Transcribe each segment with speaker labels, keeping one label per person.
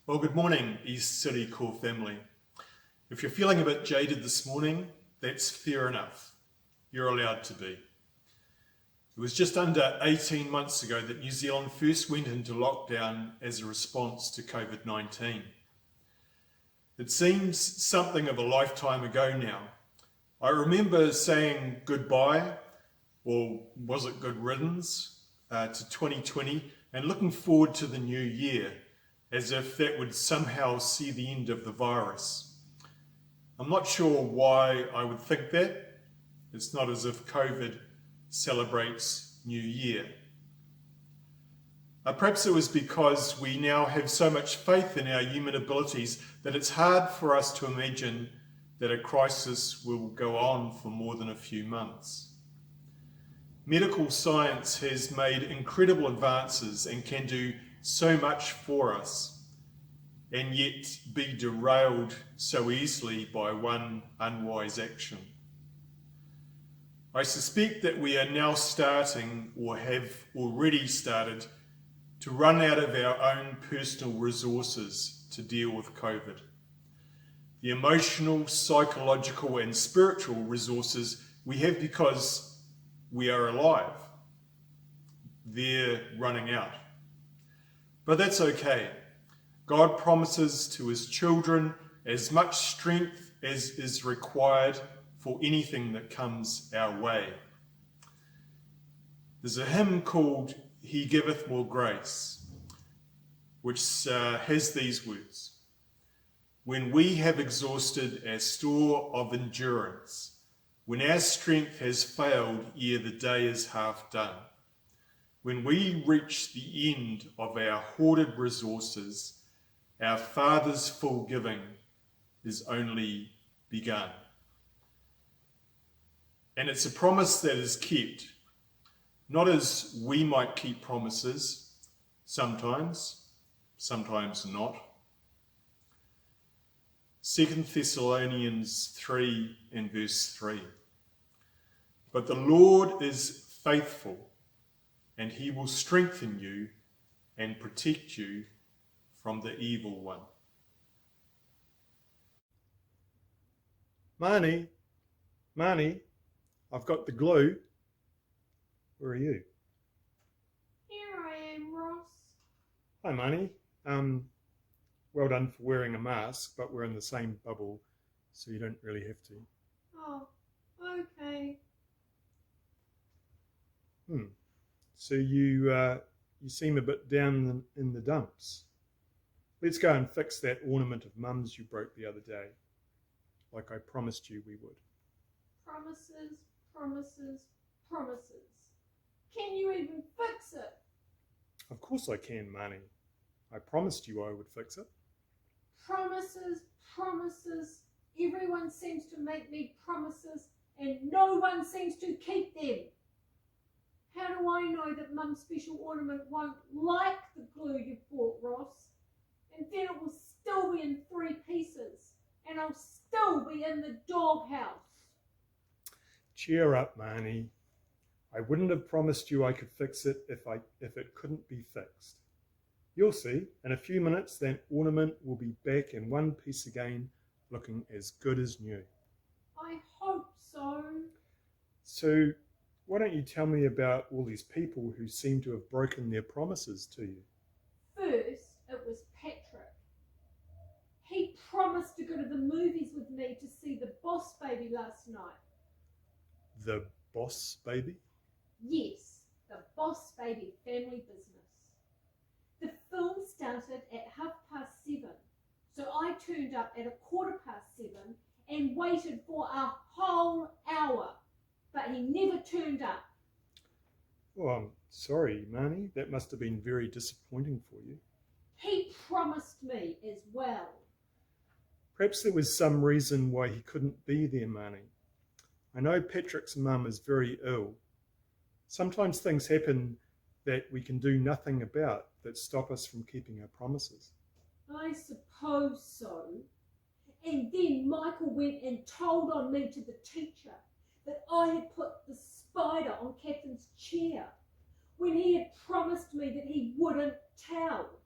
Speaker 1: Well, good morning, East City Core family. If you're feeling a bit jaded this morning, that's fair enough. You're allowed to be. It was just under 18 months ago that New Zealand first went into lockdown as a response to COVID-19. It seems something of a lifetime ago now. I remember saying goodbye, or was it good riddance, to 2020 and looking forward to the new year, as if that would somehow see the end of the virus. I'm not sure why I would think that. It's not as if COVID celebrates New Year. Perhaps it was because we now have so much faith in our human abilities that it's hard for us to imagine that a crisis will go on for more than a few months. Medical science has made incredible advances and can do so much for us, and yet be derailed so easily by one unwise action. I suspect that we are now starting, or have already started, to run out of our own personal resources to deal with COVID. The emotional, psychological and spiritual resources we have because we are alive. They're running out. But that's okay. God promises to his children as much strength as is required for anything that comes our way. There's a hymn called He Giveth More Grace, which has these words: when we have exhausted our store of endurance, when our strength has failed ere the day is half done, when we reach the end of our hoarded resources, our Father's full giving is only begun. And it's a promise that is kept, not as we might keep promises, sometimes not. 2 Thessalonians 3 and verse 3. But the Lord is faithful, and he will strengthen you and protect you from the evil one. Marnie, I've got the glue. Where are you?
Speaker 2: Here I am, Ross.
Speaker 1: Hi, Marnie. Well done for wearing a mask, but we're in the same bubble, so you don't really have to.
Speaker 2: Oh, okay.
Speaker 1: So you seem a bit down in the dumps. Let's go and fix that ornament of Mum's you broke the other day, like I promised you we would.
Speaker 2: Promises, promises, promises. Can you even fix it?
Speaker 1: Of course I can, Marnie. I promised you I would fix it.
Speaker 2: Promises, promises. Everyone seems to make me promises and no one seems to keep them. How do I know that Mum's special ornament won't like the glue you bought, Ross? And then it will still be in 3 pieces and I'll still be in the doghouse.
Speaker 1: Cheer up, Marnie. I wouldn't have promised you I could fix it if it couldn't be fixed. You'll see, in a few minutes that ornament will be back in one piece again, looking as good as new.
Speaker 2: I hope so.
Speaker 1: So, why don't you tell me about all these people who seem to have broken their promises to you?
Speaker 2: First, it was Patrick. He promised to go to the movies with me to see The Boss Baby last night.
Speaker 1: The Boss Baby?
Speaker 2: Yes, The Boss Baby family business. The film started at 7:30, so I turned up at 7:15 and waited for a whole hour, but he never turned up.
Speaker 1: Oh, I'm sorry, Marnie. That must have been very disappointing for you.
Speaker 2: He promised me as well.
Speaker 1: Perhaps there was some reason why he couldn't be there, Marnie. I know Patrick's mum is very ill. Sometimes things happen that we can do nothing about that stop us from keeping our promises.
Speaker 2: I suppose so. And then Michael went and told on me to the teacher that I had put the spider on Catherine's chair when he had promised me that he wouldn't tell.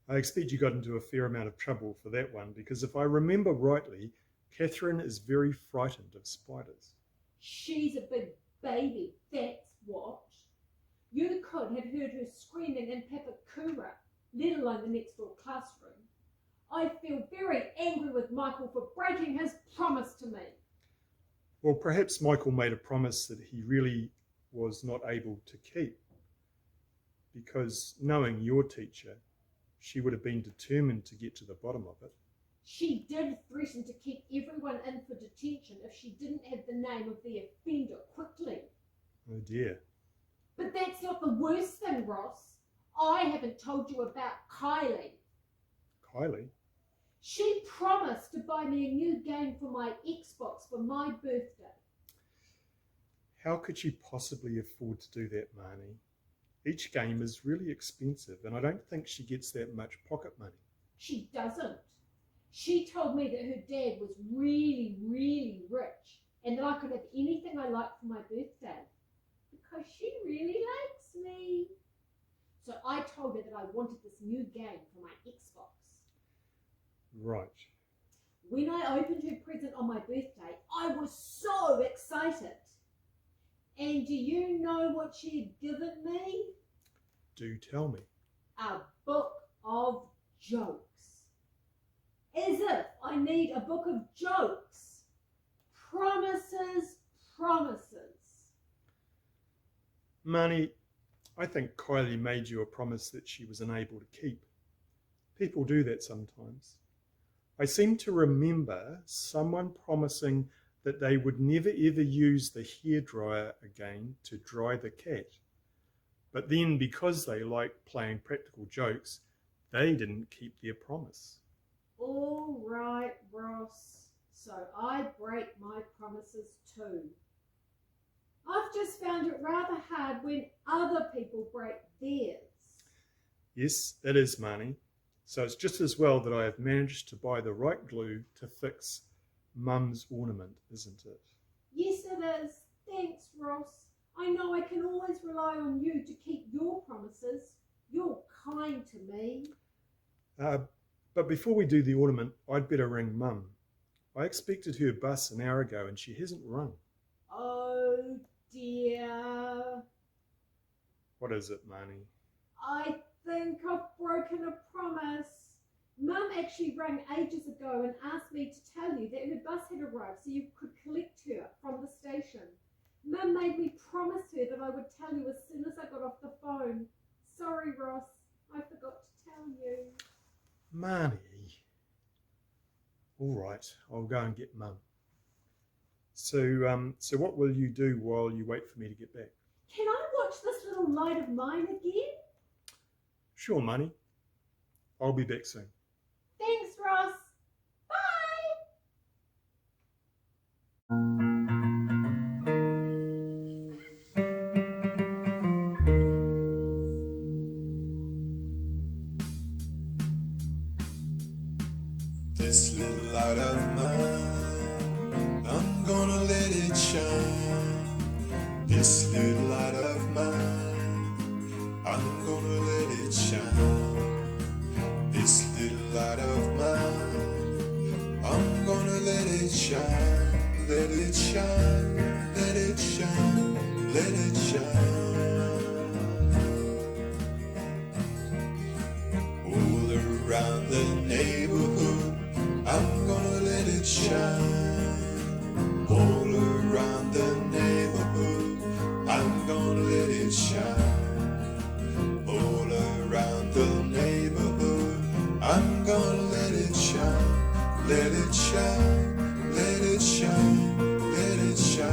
Speaker 1: I expect you got into a fair amount of trouble for that one, because if I remember rightly, Catherine is very frightened of spiders.
Speaker 2: She's a big baby, that's what. You could have heard her screaming in Papakura, let alone the next door classroom. I feel very angry with Michael for breaking his promise to me.
Speaker 1: Well, perhaps Michael made a promise that he really was not able to keep, because knowing your teacher, she would have been determined to get to the bottom of it.
Speaker 2: She did threaten to keep everyone in for detention if she didn't have the name of the offender quickly.
Speaker 1: Oh dear.
Speaker 2: But that's not the worst thing, Ross. I haven't told you about Kylie.
Speaker 1: Kylie?
Speaker 2: She promised to buy me a new game for my Xbox for my birthday.
Speaker 1: How could she possibly afford to do that, Marnie? Each game is really expensive, and I don't think she gets that much pocket money.
Speaker 2: She doesn't. She told me that her dad was really, really rich and that I could have anything I liked for my birthday because she really likes me. So I told her that I wanted this new game for my Xbox.
Speaker 1: Right.
Speaker 2: When I opened her present on my birthday, I was so excited. And do you know what she had given me?
Speaker 1: Do tell me.
Speaker 2: A book of jokes. As if I need a book of jokes. Promises, promises.
Speaker 1: Marnie, I think Kylie made you a promise that she was unable to keep. People do that sometimes. I seem to remember someone promising that they would never ever use the hairdryer again to dry the cat. But then, because they liked playing practical jokes, they didn't keep their promise.
Speaker 2: All right, Ross. So I break my promises too. I've just found it rather hard when other people break theirs.
Speaker 1: Yes, it is, Marnie. So it's just as well that I have managed to buy the right glue to fix Mum's ornament, isn't it?
Speaker 2: Yes, it is. Thanks, Ross. I know I can always rely on you to keep your promises. You're kind to me.
Speaker 1: But before we do the ornament, I'd better ring Mum. I expected her bus an hour ago and she hasn't rung.
Speaker 2: Oh dear.
Speaker 1: What is it, Marnie?
Speaker 2: I think I've broken a promise. Mum actually rang ages ago and asked me to tell you that her bus had arrived so you could collect her from the station. Mum made me promise her that I would tell you as soon as I got off the phone. Sorry, Ross. I forgot to tell you.
Speaker 1: Marnie. All right, I'll go and get Mum. So what will you do while you wait for me to get back?
Speaker 2: Can I watch this little light of mine again?
Speaker 1: Sure, Marnie. I'll be back soon.
Speaker 2: Thanks, Ross. Bye.
Speaker 3: This little light of mine, I'm gonna let it shine. This little light of mine, I'm gonna let it shine. This little light of mine, I'm gonna let it shine. Let it shine, let it shine, let it shine. All around the neighborhood, I'm gonna let it shine. All around the neighborhood, I'm gonna let it shine. All around the neighborhood, I'm gonna let it shine. Let it shine, let it shine, let it shine.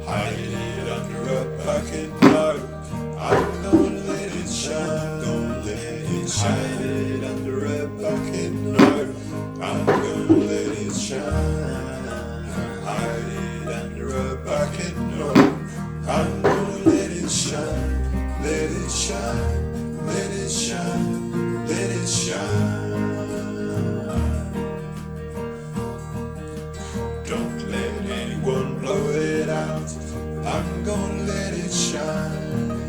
Speaker 3: Hide it under a pocket note, I'm gonna let it shine. Gonna let it shine. Hide it under a pocket note, I'm gonna let it shine. Hide it under a pocket note, I'm gonna let it shine. Let it shine, let it shine, let it shine. Don't let anyone blow it out, I'm gonna let it shine.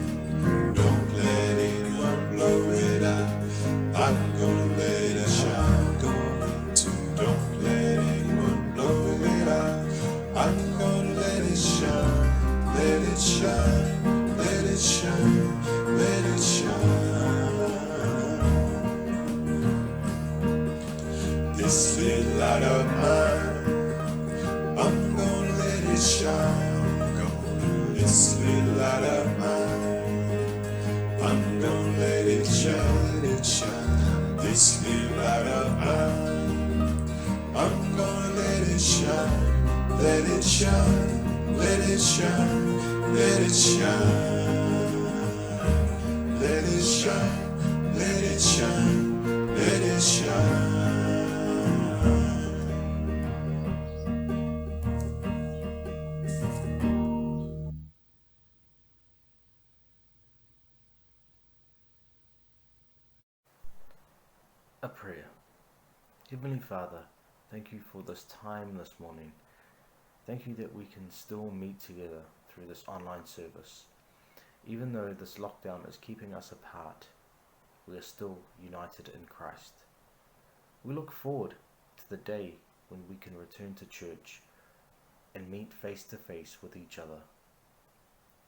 Speaker 3: it shine, let it shine, let it shine. This little light of mine, I'm gonna let it shine. This little light of mine, I'm gonna let it shine, let it shine. This little light of mine, I'm gonna let it shine, let it shine, let it shine, let it shine, let it shine, let it shine, let it shine.
Speaker 4: A prayer. Heavenly Father, thank you for this time this morning. Thank you that we can still meet together through this online service. Even though this lockdown is keeping us apart, we are still united in Christ. We look forward to the day when we can return to church and meet face to face with each other.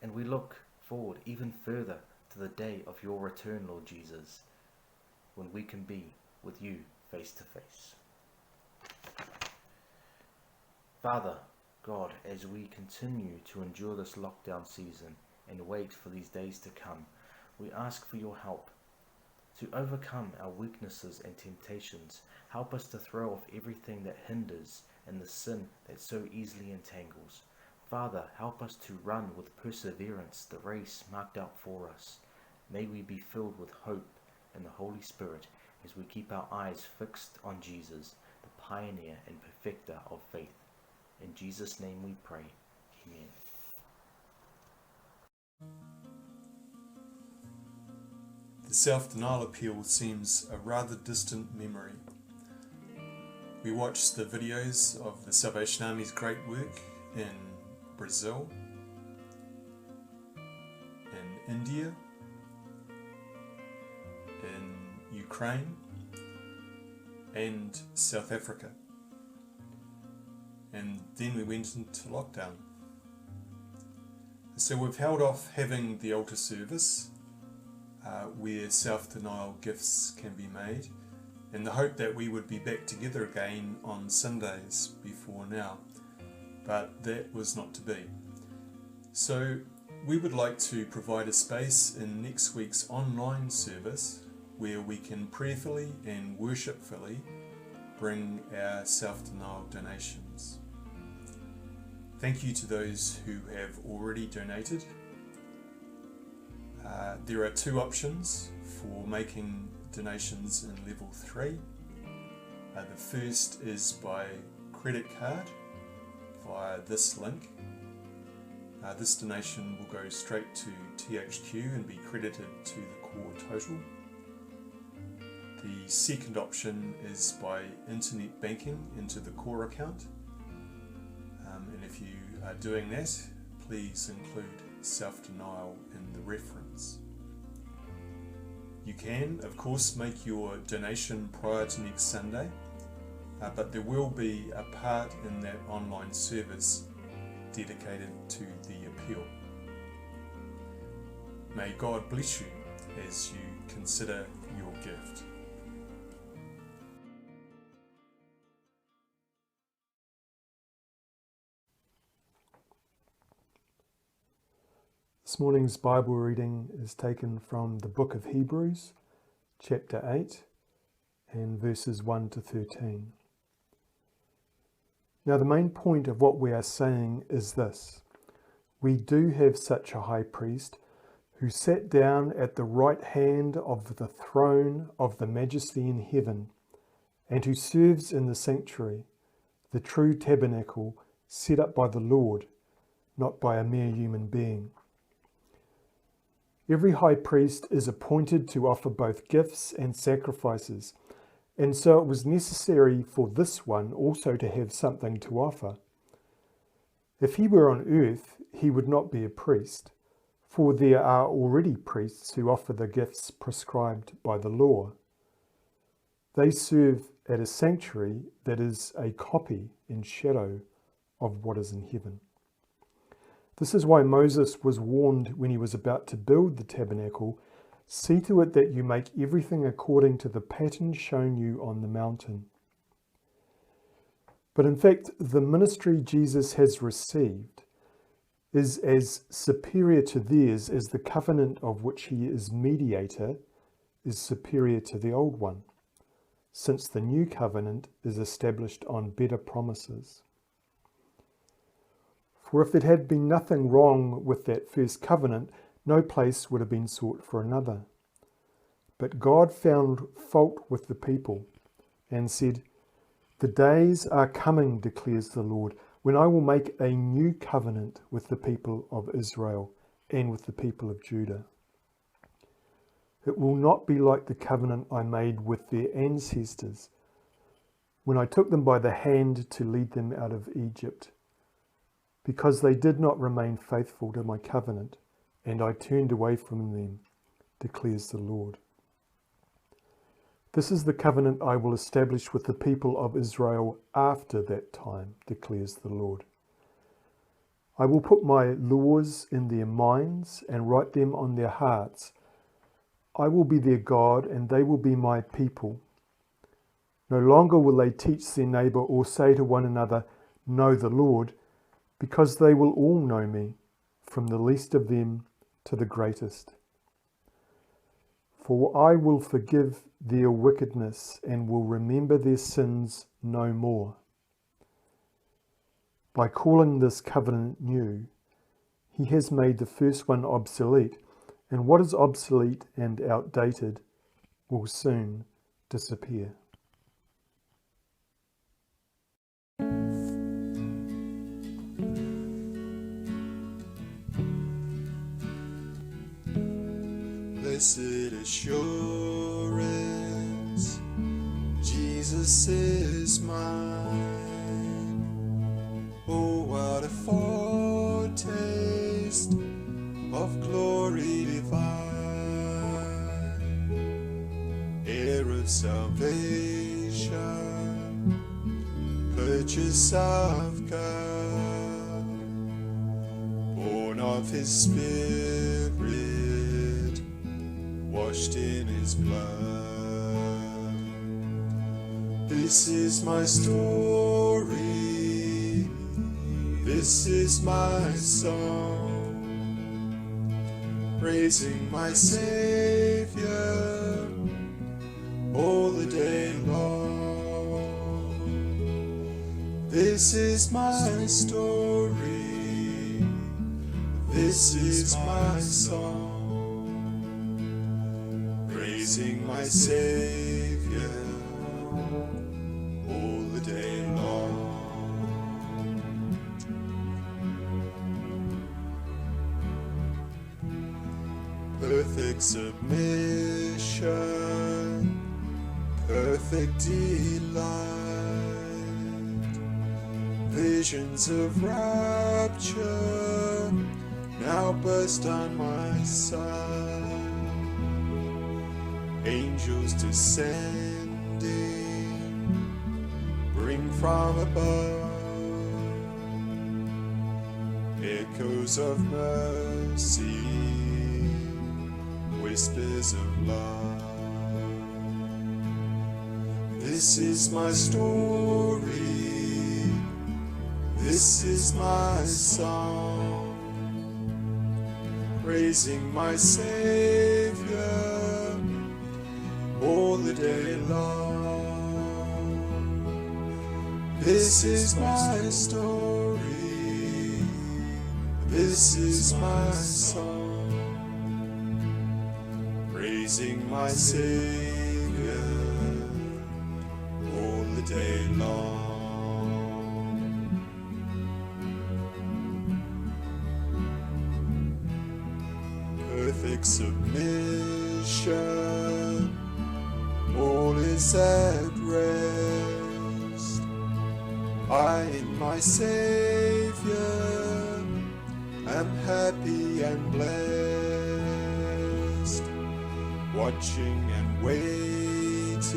Speaker 4: And we look forward even further to the day of your return, Lord Jesus, when we can be with you face to face. Father, God, as we continue to endure this lockdown season and wait for these days to come, we ask for your help to overcome our weaknesses and temptations. Help us to throw off everything that hinders and the sin that so easily entangles. Father, help us to run with perseverance the race marked out for us. May we be filled with hope and the Holy Spirit as we keep our eyes fixed on Jesus, the pioneer and perfecter of faith. In Jesus' name we pray. Amen.
Speaker 1: The self-denial appeal seems a rather distant memory. We watched the videos of the Salvation Army's great work in Brazil, in India, in Ukraine and South Africa, and then we went into lockdown. So we've held off having the altar service where self-denial gifts can be made, in the hope that we would be back together again on Sundays before now, but that was not to be. So we would like to provide a space in next week's online service where we can prayerfully and worshipfully bring our self-denial donations. Thank you to those who have already donated. There are two options for making donations in level 3. The first is by credit card via this link. This donation will go straight to THQ and be credited to the core total. The second option is by internet banking into the core account, and if you are doing that, please include self-denial in the reference. You can, of course, make your donation prior to next Sunday, but there will be a part in that online service dedicated to the appeal. May God bless you as you consider your gift.
Speaker 5: This morning's Bible reading is taken from the book of Hebrews, chapter 8, and verses 1 to 13. Now, the main point of what we are saying is this: we do have such a high priest who sat down at the right hand of the throne of the Majesty in heaven, and who serves in the sanctuary, the true tabernacle set up by the Lord, not by a mere human being. Every high priest is appointed to offer both gifts and sacrifices, and so it was necessary for this one also to have something to offer. If he were on earth, he would not be a priest, for there are already priests who offer the gifts prescribed by the law. They serve at a sanctuary that is a copy and shadow of what is in heaven. This is why Moses was warned when he was about to build the tabernacle, "See to it that you make everything according to the pattern shown you on the mountain." But in fact, the ministry Jesus has received is as superior to theirs as the covenant of which he is mediator is superior to the old one, since the new covenant is established on better promises. For if there had been nothing wrong with that first covenant, no place would have been sought for another. But God found fault with the people and said, "The days are coming, declares the Lord, when I will make a new covenant with the people of Israel and with the people of Judah. It will not be like the covenant I made with their ancestors when I took them by the hand to lead them out of Egypt, because they did not remain faithful to my covenant, and I turned away from them, declares the Lord. This is the covenant I will establish with the people of Israel after that time, declares the Lord. I will put my laws in their minds and write them on their hearts. I will be their God, and they will be my people. No longer will they teach their neighbor or say to one another, 'Know the Lord,' because they will all know me, from the least of them to the greatest. For I will forgive their wickedness and will remember their sins no more." By calling this covenant new, he has made the first one obsolete, and what is obsolete and outdated will soon disappear.
Speaker 3: Blessed assurance, Jesus is mine. Oh, what a foretaste of glory divine, heir of salvation, purchase of God, born of his Spirit, washed in his blood. This is my story, this is my song, praising my Savior all the day long. This is my story, this is my song, praising my Savior all the day long. Perfect submission, perfect delight, visions of rapture now burst on my sight. Angels descending, bring from above echoes of mercy, whispers of love. This is my story, this is my song, praising my Savior all the day long. This is my story, this is my song, praising my Savior all the day long. Perfect submission, all is at rest. I in my Savior am happy and blessed, watching and waiting,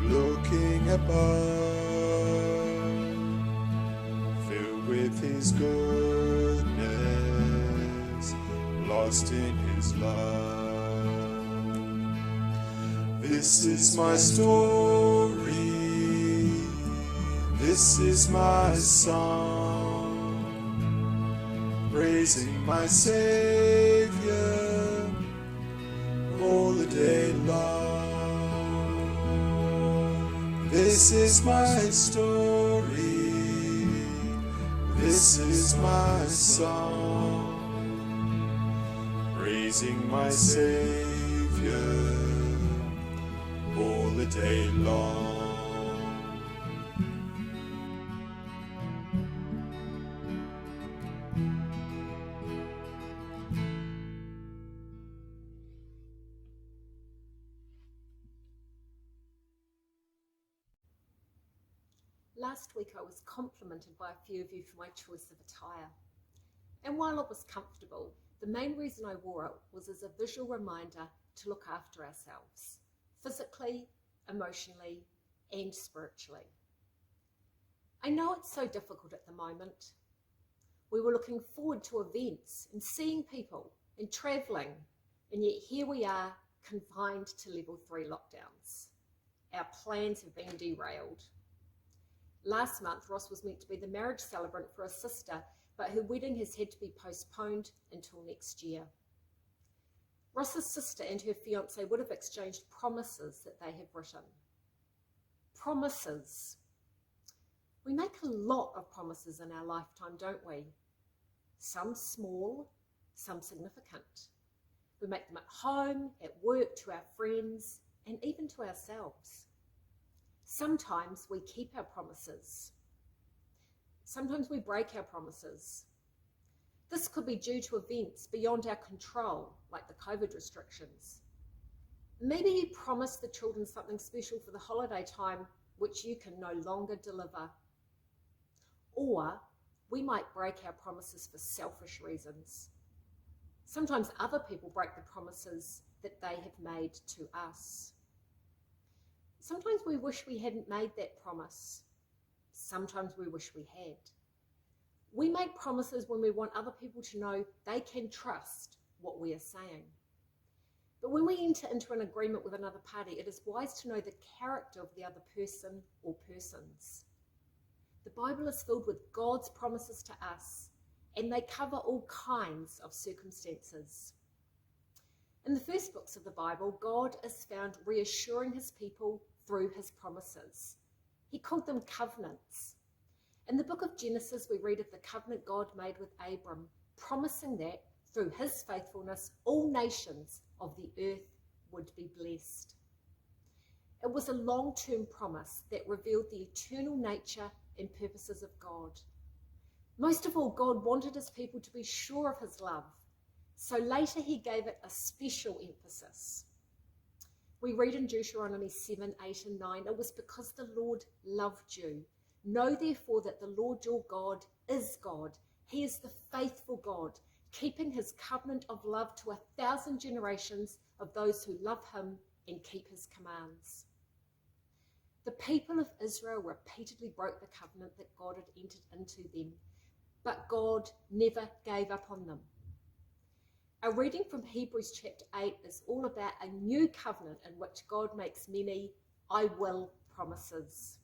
Speaker 3: looking above, filled with his goodness, lost in his love. This is my story, this is my song, praising my Savior all the day long. This is my story, this is my song, praising my Savior all the day long.
Speaker 2: Last week I was complimented by a few of you for my choice of attire. And while it was comfortable, the main reason I wore it was as a visual reminder to look after ourselves, physically, emotionally, and spiritually. I know it's so difficult at the moment. We were looking forward to events and seeing people and travelling, and yet here we are confined to level 3 lockdowns. Our plans have been derailed. Last month, Ross was meant to be the marriage celebrant for a sister, but her wedding has had to be postponed until next year. Ross's sister and her fiancé would have exchanged promises that they have written. Promises. We make a lot of promises in our lifetime, don't we? Some small, some significant. We make them at home, at work, to our friends, and even to ourselves. Sometimes we keep our promises. Sometimes we break our promises. This could be due to events beyond our control, like the COVID restrictions. Maybe you promised the children something special for the holiday time, which you can no longer deliver. Or we might break our promises for selfish reasons. Sometimes other people break the promises that they have made to us. Sometimes we wish we hadn't made that promise. Sometimes we wish we had. We make promises when we want other people to know they can trust what we are saying. But when we enter into an agreement with another party, it is wise to know the character of the other person or persons. The Bible is filled with God's promises to us, and they cover all kinds of circumstances. In the first books of the Bible, God is found reassuring his people through his promises. He called them covenants. In the book of Genesis, we read of the covenant God made with Abram, promising that through his faithfulness, all nations of the earth would be blessed. It was a long-term promise that revealed the eternal nature and purposes of God. Most of all, God wanted his people to be sure of his love, so later he gave it a special emphasis. We read in Deuteronomy 7, 8 and 9, it was because the Lord loved you. Know therefore that the Lord your God is God. He is the faithful God, keeping his covenant of love to 1,000 generations of those who love him and keep his commands. The people of Israel repeatedly broke the covenant that God had entered into them, but God never gave up on them. Our reading from Hebrews chapter 8 is all about a new covenant in which God makes many I will promises.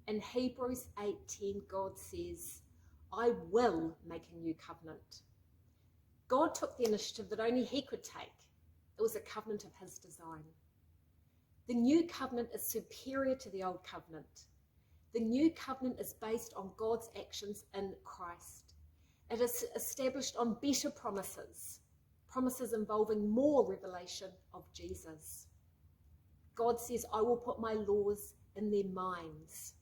Speaker 2: In Hebrews 8:10, God says, I will make a new covenant. God took the initiative that only he could take. It was a covenant of his design. The new covenant is superior to the old covenant. The new covenant is based on God's actions in Christ. It is established on better promises, promises involving more revelation of Jesus. God says, I will put my laws in their minds.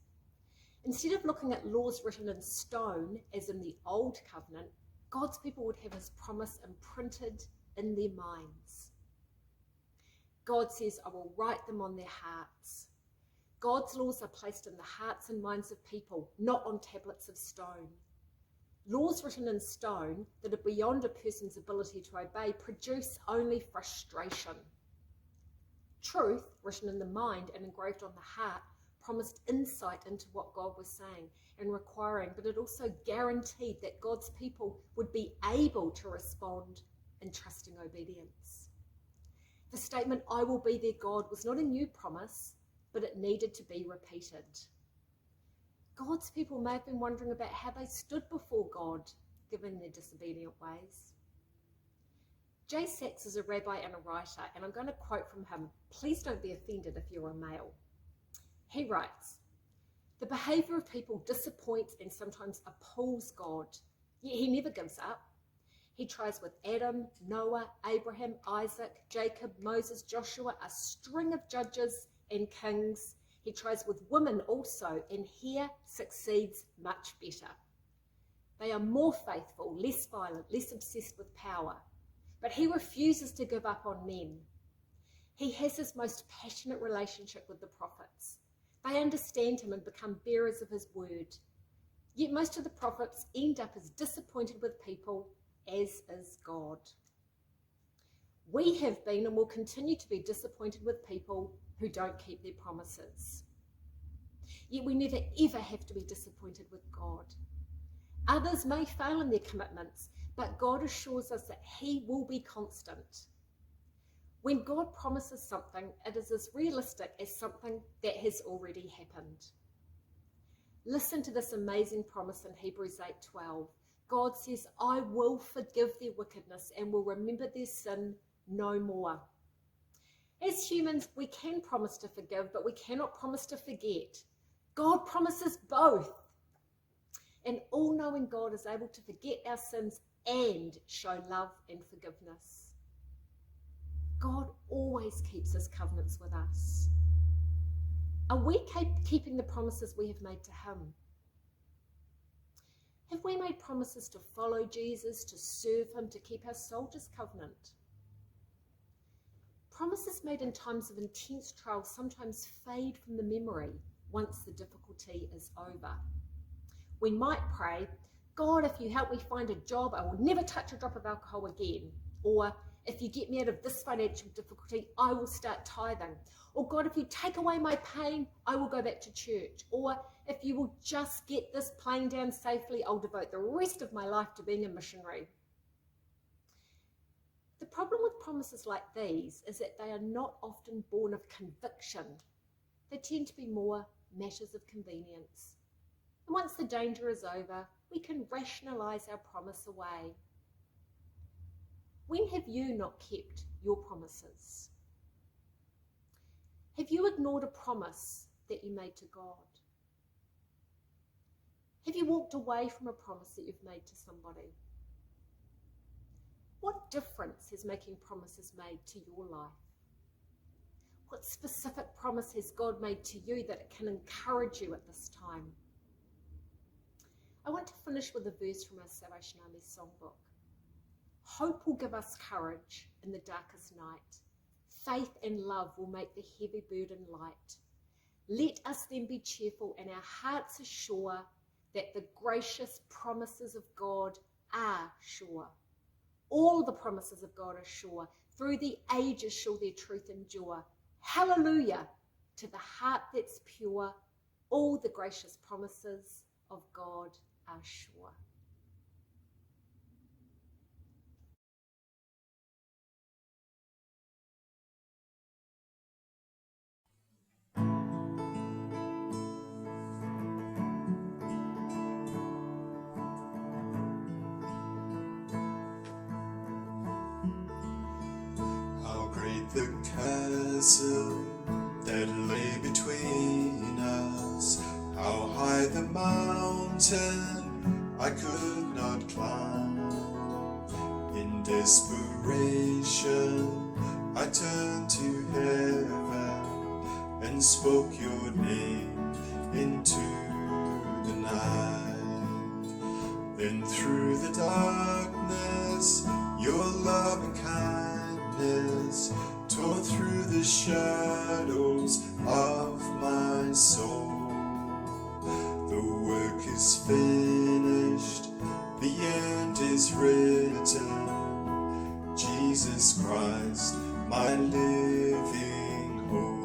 Speaker 2: Instead of looking at laws written in stone, as in the old covenant, God's people would have his promise imprinted in their minds. God says, I will write them on their hearts. God's laws are placed in the hearts and minds of people, not on tablets of stone. Laws written in stone that are beyond a person's ability to obey produce only frustration. Truth, written in the mind and engraved on the heart, promised insight into what God was saying and requiring, but it also guaranteed that God's people would be able to respond in trusting obedience. The statement, "I will be their God," was not a new promise, but it needed to be repeated. God's people may have been wondering about how they stood before God given their disobedient ways. J. Sachs is a rabbi and a writer, and I'm going to quote from him. Please don't be offended if you're a male. He writes, "The behaviour of people disappoints and sometimes appalls God, yet he never gives up. He tries with Adam, Noah, Abraham, Isaac, Jacob, Moses, Joshua, a string of judges and kings. He tries with women also, and here succeeds much better. They are more faithful, less violent, less obsessed with power. But he refuses to give up on men. He has his most passionate relationship with the prophets. They understand him and become bearers of his word. Yet most of the prophets end up as disappointed with people, as is God. We have been and will continue to be disappointed with people who don't keep their promises. Yet we never ever have to be disappointed with God. Others may fail in their commitments, but God assures us that he will be constant. When God promises something, it is as realistic as something that has already happened. Listen to this amazing promise in Hebrews 8:12. God says, "I will forgive their wickedness and will remember their sin no more." As humans, we can promise to forgive, but we cannot promise to forget. God promises both. An all-knowing God is able to forget our sins and show love and forgiveness. God always keeps his covenants with us. Are we keeping the promises we have made to him? Have we made promises to follow Jesus, to serve him, to keep our soldier's covenant? Promises made in times of intense trial sometimes fade from the memory once the difficulty is over. We might pray, "God, if you help me find a job, I will never touch a drop of alcohol again." Or, "If you get me out of this financial difficulty, I will start tithing." Or, "God, if you take away my pain, I will go back to church." Or, "If you will just get this plane down safely, I'll devote the rest of my life to being a missionary." The problem with promises like these is that they are not often born of conviction. They tend to be more matters of convenience. And once the danger is over, we can rationalise our promise away. When have you not kept your promises? Have you ignored a promise that you made to God? Have you walked away from a promise that you've made to somebody? What difference has making promises made to your life? What specific promise has God made to you that it can encourage you at this time? I want to finish with a verse from our Salvation Army songbook. "Hope will give us courage in the darkest night. Faith and love will make the heavy burden light. Let us then be cheerful and our hearts are sure that the gracious promises of God are sure. All the promises of God are sure. Through the ages shall their truth endure. Hallelujah! To the heart that's pure, all the gracious promises of God are sure."
Speaker 3: How great the chasm that lay between us, how high the mountain I could not climb. In desperation I turned to heaven and spoke your name into the night. Then through the darkness your loving kindness tore through the shadows of my soul. The work is finished, the end is written. Jesus Christ, my living hope.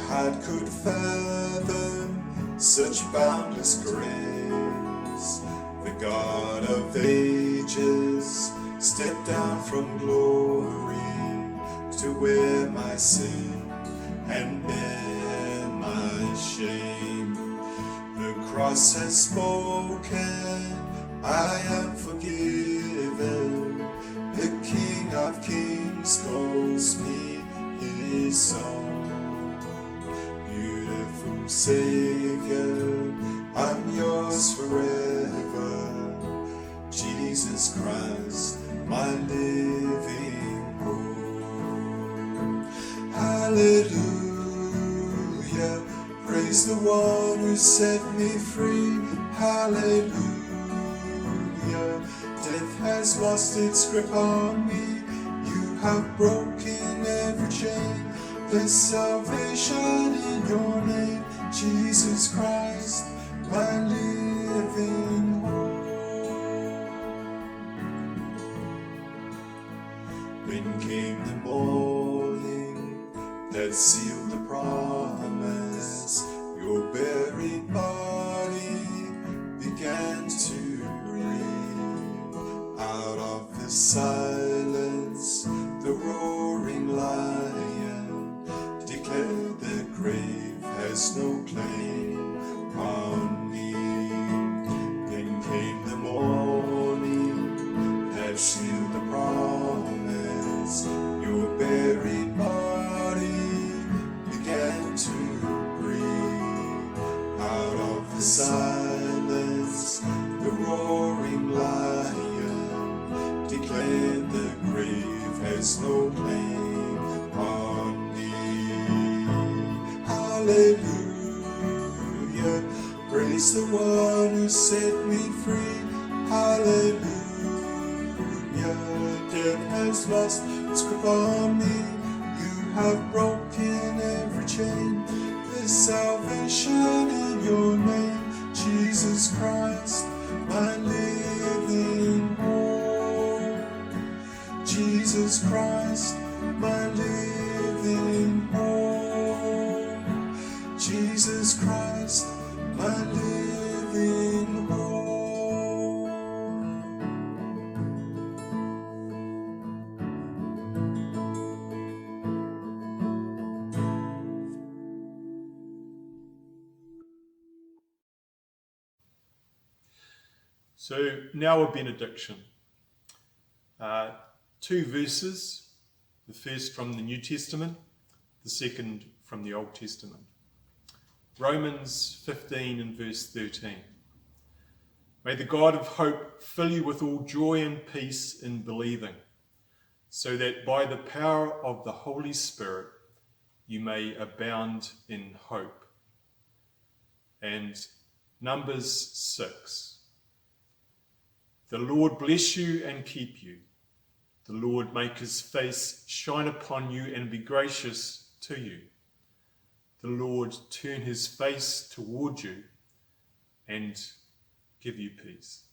Speaker 3: heart could fathom such boundless grace. The God of ages stepped down from glory to wear my sin and bear my shame. The cross has spoken, I am forgiven. The King of Kings calls me his own. Beautiful Savior, I'm yours forever. Jesus Christ, my living hope. Hallelujah, praise the one who set me free. Hallelujah, death has lost its grip on me. You have broken every chain. There's salvation in your name, Jesus Christ, my living hope. Then came the morning that sealed the promise. Your buried body began to breathe. Out of the silence, the roaring lion declared the grave has no claim on me. Then came the morning that sealed the promise. Your buried body began to breathe. Out of the silence, the roaring lion declared the grave has no claim on me. Hallelujah, praise the one who set me free. Hallelujah, death has lost its grip on me. You have broken every chain. There's salvation in your name, Jesus Christ, my living hope. Jesus Christ, my living hope. Jesus Christ, my living hope.
Speaker 1: So now a benediction. Two verses, the first from the New Testament, the second from the Old Testament. Romans 15 and verse 13. May the God of hope fill you with all joy and peace in believing, so that by the power of the Holy Spirit you may abound in hope. And Numbers 6. The Lord bless you and keep you. The Lord make his face shine upon you and be gracious to you. The Lord turn his face toward you and give you peace.